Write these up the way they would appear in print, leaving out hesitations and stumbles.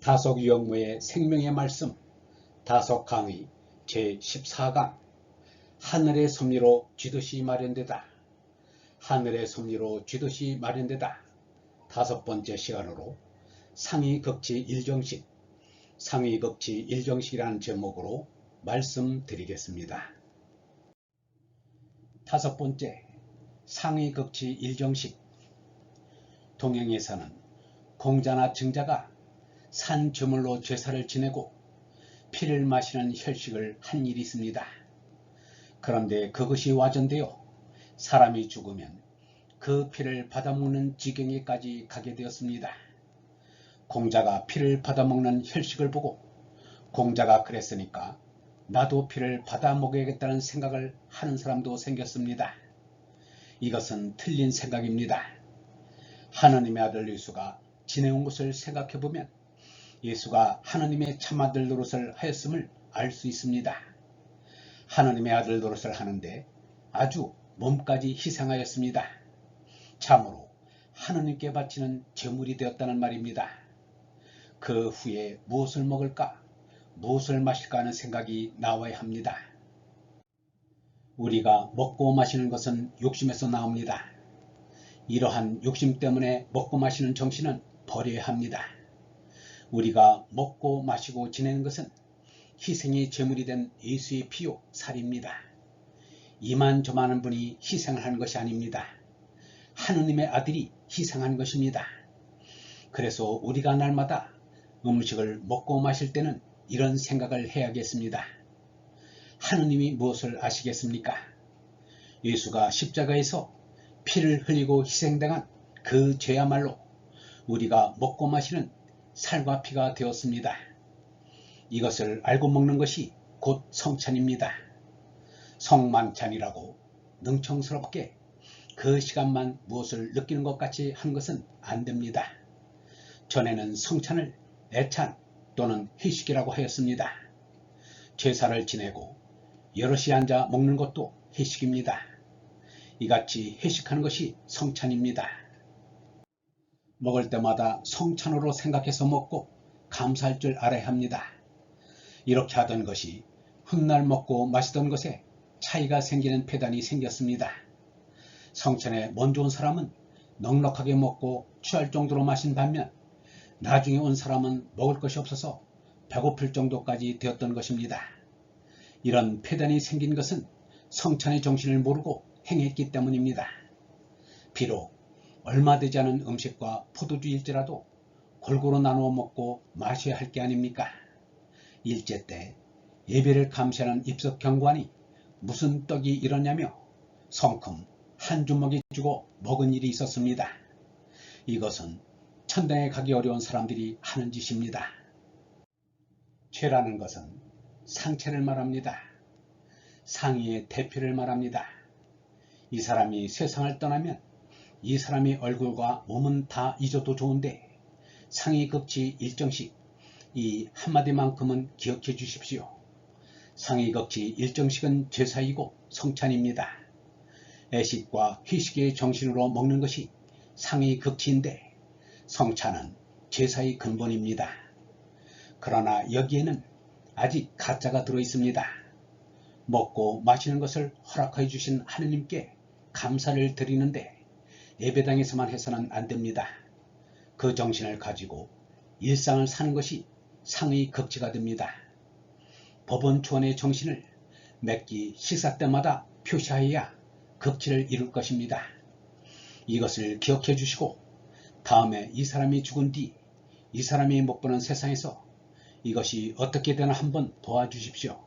다속 영모의 생명의 말씀 다속 강의 제14강 하늘의 섭리로 쥐듯이 마련되다. 하늘의 섭리로 쥐듯이 마련되다. 다섯 번째 시간으로 상위극치 일정식, 상위극치 일정식이라는 제목으로 말씀드리겠습니다. 다섯 번째, 상위극치 일정식. 동양에서는 공자나 증자가 산 저물로 제사를 지내고 피를 마시는 혈식을 한 일이 있습니다. 그런데 그것이 와전되어 사람이 죽으면 그 피를 받아먹는 지경에까지 가게 되었습니다. 공자가 피를 받아먹는 혈식을 보고 공자가 그랬으니까 나도 피를 받아먹어야겠다는 생각을 하는 사람도 생겼습니다. 이것은 틀린 생각입니다. 하느님의 아들 예수가 지내온 것을 생각해보면 예수가 하느님의 참아들 노릇을 하였음을 알 수 있습니다. 하느님의 아들 노릇을 하는데 아주 몸까지 희생하였습니다. 참으로 하느님께 바치는 제물이 되었다는 말입니다. 그 후에 무엇을 먹을까, 무엇을 마실까 하는 생각이 나와야 합니다. 우리가 먹고 마시는 것은 욕심에서 나옵니다. 이러한 욕심 때문에 먹고 마시는 정신은 버려야 합니다. 우리가 먹고 마시고 지내는 것은 희생이 제물이 된 예수의 피요 살입니다. 이만저만한 분이 희생을 한 것이 아닙니다. 하느님의 아들이 희생한 것입니다. 그래서 우리가 날마다 음식을 먹고 마실 때는 이런 생각을 해야겠습니다. 하느님이 무엇을 아시겠습니까? 예수가 십자가에서 피를 흘리고 희생당한 그 죄야말로 우리가 먹고 마시는 살과 피가 되었습니다. 이것을 알고 먹는 것이 곧 성찬입니다. 성만찬이라고 능청스럽게 그 시간만 무엇을 느끼는 것 같이 하는 것은 안 됩니다. 전에는 성찬을 애찬 또는 회식이라고 하였습니다. 제사를 지내고 여럿이 앉아 먹는 것도 회식입니다. 이같이 회식하는 것이 성찬입니다. 먹을 때마다 성찬으로 생각해서 먹고 감사할 줄 알아야 합니다. 이렇게 하던 것이 훗날 먹고 마시던 것에 차이가 생기는 폐단이 생겼습니다. 성찬에 먼저 온 사람은 넉넉하게 먹고 취할 정도로 마신 반면 나중에 온 사람은 먹을 것이 없어서 배고플 정도까지 되었던 것입니다. 이런 폐단이 생긴 것은 성찬의 정신을 모르고 행했기 때문입니다. 비록 얼마 되지 않은 음식과 포도주일지라도 골고루 나누어 먹고 마셔야 할 게 아닙니까? 일제 때 예배를 감시하는 입석경관이 무슨 떡이 이러냐며 성큼 한 주먹이 주고 먹은 일이 있었습니다. 이것은 천당에 가기 어려운 사람들이 하는 짓입니다. 죄라는 것은 상체를 말합니다. 상의의 대표를 말합니다. 이 사람이 세상을 떠나면 이 사람의 얼굴과 몸은 다 잊어도 좋은데 상위극치 일정식, 이 한마디만큼은 기억해 주십시오. 상위극치 일정식은 제사이고 성찬입니다. 애식과 회식의 정신으로 먹는 것이 상위극치인데 성찬은 제사의 근본입니다. 그러나 여기에는 아직 가짜가 들어있습니다. 먹고 마시는 것을 허락해 주신 하느님께 감사를 드리는데 예배당에서만 해서는 안 됩니다. 그 정신을 가지고 일상을 사는 것이 상의 극치가 됩니다. 법원 초원의 정신을 매끼 식사 때마다 표시하여야 극치를 이룰 것입니다. 이것을 기억해 주시고 다음에 이 사람이 죽은 뒤 이 사람이 못 보는 세상에서 이것이 어떻게 되나 한번 도와주십시오.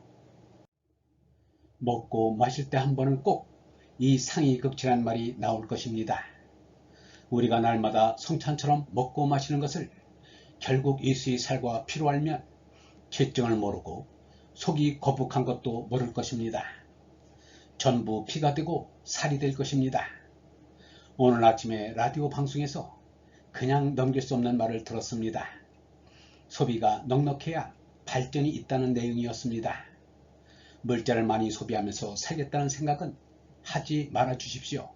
먹고 마실 때 한 번은 꼭 이 상의 극치란 말이 나올 것입니다. 우리가 날마다 성찬처럼 먹고 마시는 것을 결국 예수의 살과 피로 알면 죄증을 모르고 속이 거북한 것도 모를 것입니다. 전부 피가 되고 살이 될 것입니다. 오늘 아침에 라디오 방송에서 그냥 넘길 수 없는 말을 들었습니다. 소비가 넉넉해야 발전이 있다는 내용이었습니다. 물자를 많이 소비하면서 살겠다는 생각은 하지 말아 주십시오.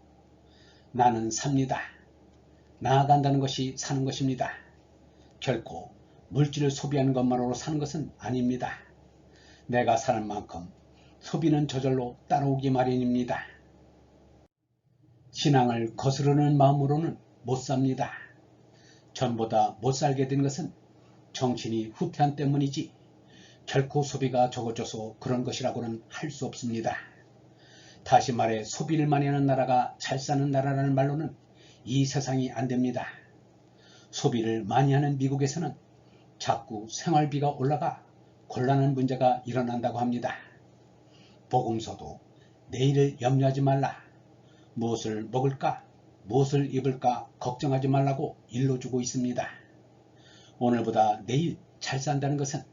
나는 삽니다. 나아간다는 것이 사는 것입니다. 결코 물질을 소비하는 것만으로 사는 것은 아닙니다. 내가 사는 만큼 소비는 저절로 따라오기 마련입니다. 신앙을 거스르는 마음으로는 못 삽니다. 전보다 못 살게 된 것은 정신이 후퇴한 때문이지 결코 소비가 적어져서 그런 것이라고는 할 수 없습니다. 다시 말해 소비를 많이 하는 나라가 잘 사는 나라라는 말로는 이 세상이 안 됩니다. 소비를 많이 하는 미국에서는 자꾸 생활비가 올라가 곤란한 문제가 일어난다고 합니다. 복음서도 내일을 염려하지 말라, 무엇을 먹을까, 무엇을 입을까 걱정하지 말라고 일러주고 있습니다. 오늘보다 내일 잘 산다는 것은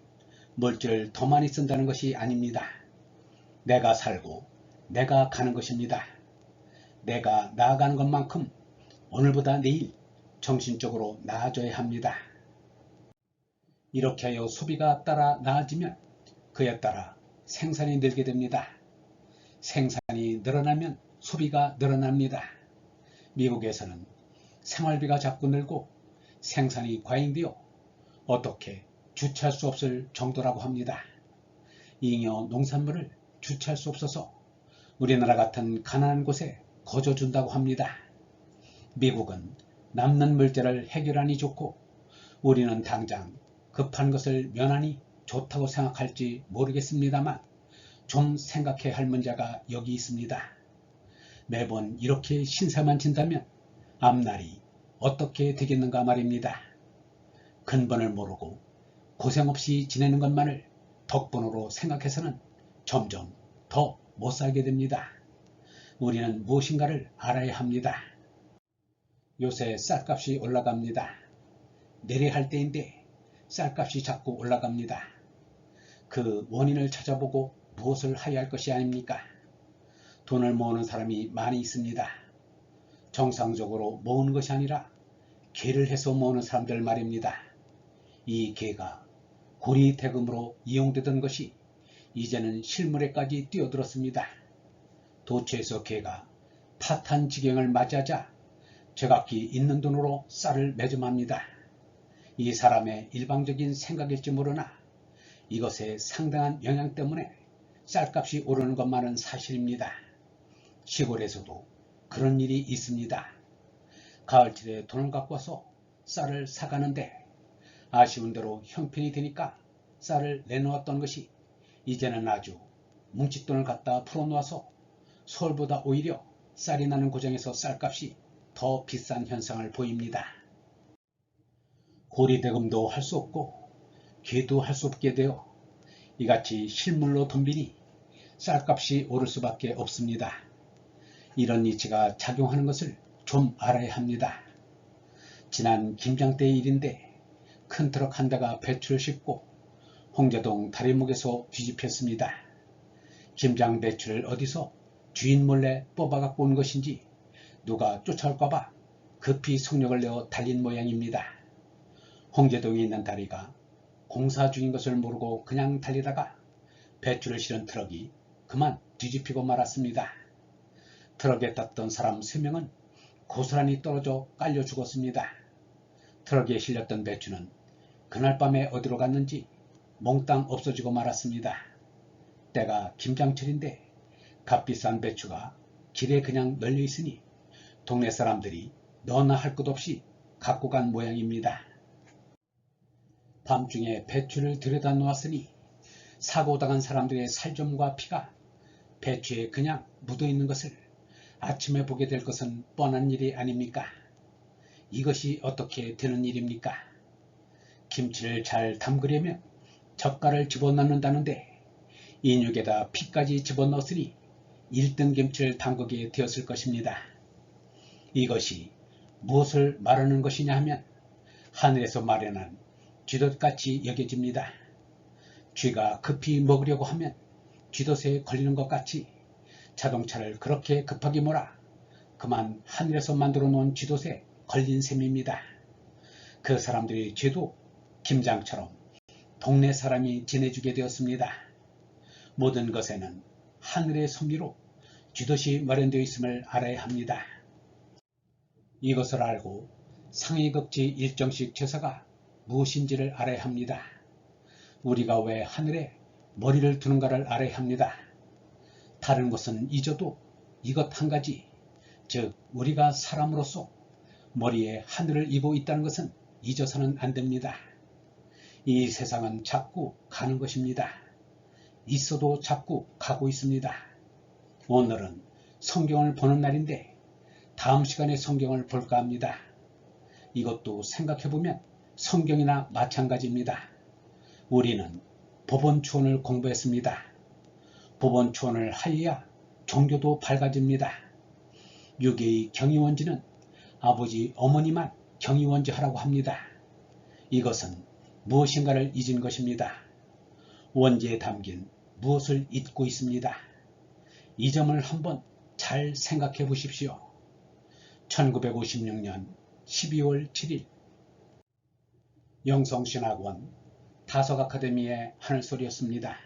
물질을 더 많이 쓴다는 것이 아닙니다. 내가 살고 내가 가는 것입니다. 내가 나아가는 것만큼 오늘보다 내일 정신적으로 나아져야 합니다. 이렇게 하여 소비가 따라 나아지면 그에 따라 생산이 늘게 됩니다. 생산이 늘어나면 소비가 늘어납니다. 미국에서는 생활비가 자꾸 늘고 생산이 과잉되어 어떻게 주체할 수 없을 정도라고 합니다. 잉여 농산물을 주체할 수 없어서 우리나라 같은 가난한 곳에 거저준다고 합니다. 미국은 남는 물자를 해결하니 좋고 우리는 당장 급한 것을 면하니 좋다고 생각할지 모르겠습니다만 좀 생각해야 할 문제가 여기 있습니다. 매번 이렇게 신세만 진다면 앞날이 어떻게 되겠는가 말입니다. 근본을 모르고 고생 없이 지내는 것만을 덕분으로 생각해서는 점점 더 못 살게 됩니다. 우리는 무엇인가를 알아야 합니다. 요새 쌀값이 올라갑니다. 내려야 할 때인데 쌀값이 자꾸 올라갑니다. 그 원인을 찾아보고 무엇을 해야 할 것이 아닙니까? 돈을 모으는 사람이 많이 있습니다. 정상적으로 모으는 것이 아니라 개를 해서 모으는 사람들 말입니다. 이 개가 고리대금으로 이용되던 것이 이제는 실물에까지 뛰어들었습니다. 도처에서 개가 파탄 지경을 맞이하자 제각기 있는 돈으로 쌀을 매점합니다. 이 사람의 일방적인 생각일지 모르나 이것의 상당한 영향 때문에 쌀값이 오르는 것만은 사실입니다. 시골에서도 그런 일이 있습니다. 가을철에 돈을 갖고 와서 쌀을 사가는데 아쉬운 대로 형편이 되니까 쌀을 내놓았던 것이 이제는 아주 뭉칫돈을 갖다 풀어놓아서 서울보다 오히려 쌀이 나는 고장에서 쌀값이 더 비싼 현상을 보입니다. 고리대금도 할 수 없고 개도 할 수 없게 되어 이같이 실물로 덤비니 쌀값이 오를 수밖에 없습니다. 이런 이치가 작용하는 것을 좀 알아야 합니다. 지난 김장 때의 일인데 큰 트럭 한 대가 배추를 싣고 홍제동 다리목에서 뒤집혔습니다. 김장 배추를 어디서 주인 몰래 뽑아 갖고 온 것인지 누가 쫓아올까봐 급히 속력을 내어 달린 모양입니다. 홍제동에 있는 다리가 공사 중인 것을 모르고 그냥 달리다가 배추를 실은 트럭이 그만 뒤집히고 말았습니다. 트럭에 탔던 사람 3명은 고스란히 떨어져 깔려 죽었습니다. 트럭에 실렸던 배추는 그날 밤에 어디로 갔는지 몽땅 없어지고 말았습니다. 때가 김장철인데 값비싼 배추가 길에 그냥 널려 있으니 동네 사람들이 너나 할 것 없이 갖고 간 모양입니다. 밤중에 배추를 들여다 놓았으니 사고당한 사람들의 살점과 피가 배추에 그냥 묻어있는 것을 아침에 보게 될 것은 뻔한 일이 아닙니까? 이것이 어떻게 되는 일입니까? 김치를 잘 담그려면 젓갈을 집어넣는다는데 인육에다 피까지 집어넣었으니 1등 김치를 담그게 되었을 것입니다. 이것이 무엇을 말하는 것이냐 하면 하늘에서 마련한 쥐덫같이 여겨집니다. 쥐가 급히 먹으려고 하면 쥐덫에 걸리는 것 같이 자동차를 그렇게 급하게 몰아 그만 하늘에서 만들어 놓은 쥐덫에 걸린 셈입니다. 그 사람들의 죄도 김장처럼 동네 사람이 지내주게 되었습니다. 모든 것에는 하늘의 섭리로 쥐덫이 마련되어 있음을 알아야 합니다. 이것을 알고 상위급지 일정식 제사가 무엇인지를 알아야 합니다. 우리가 왜 하늘에 머리를 두는가를 알아야 합니다. 다른 것은 잊어도 이것 한 가지, 즉 우리가 사람으로서 머리에 하늘을 이고 있다는 것은 잊어서는 안 됩니다. 이 세상은 자꾸 가는 것입니다. 있어도 자꾸 가고 있습니다. 오늘은 성경을 보는 날인데 다음 시간에 성경을 볼까 합니다. 이것도 생각해보면 성경이나 마찬가지입니다. 우리는 법원초원을 공부했습니다. 법원초원을 하여야 종교도 밝아집니다. 유괴의 경이원지는 아버지 어머니만 경이원지 하라고 합니다. 이것은 무엇인가를 잊은 것입니다. 원지에 담긴 무엇을 잊고 있습니다. 이 점을 한번 잘 생각해 보십시오. 1956년 12월 7일 영성신학원 다석아카데미의 하늘소리였습니다.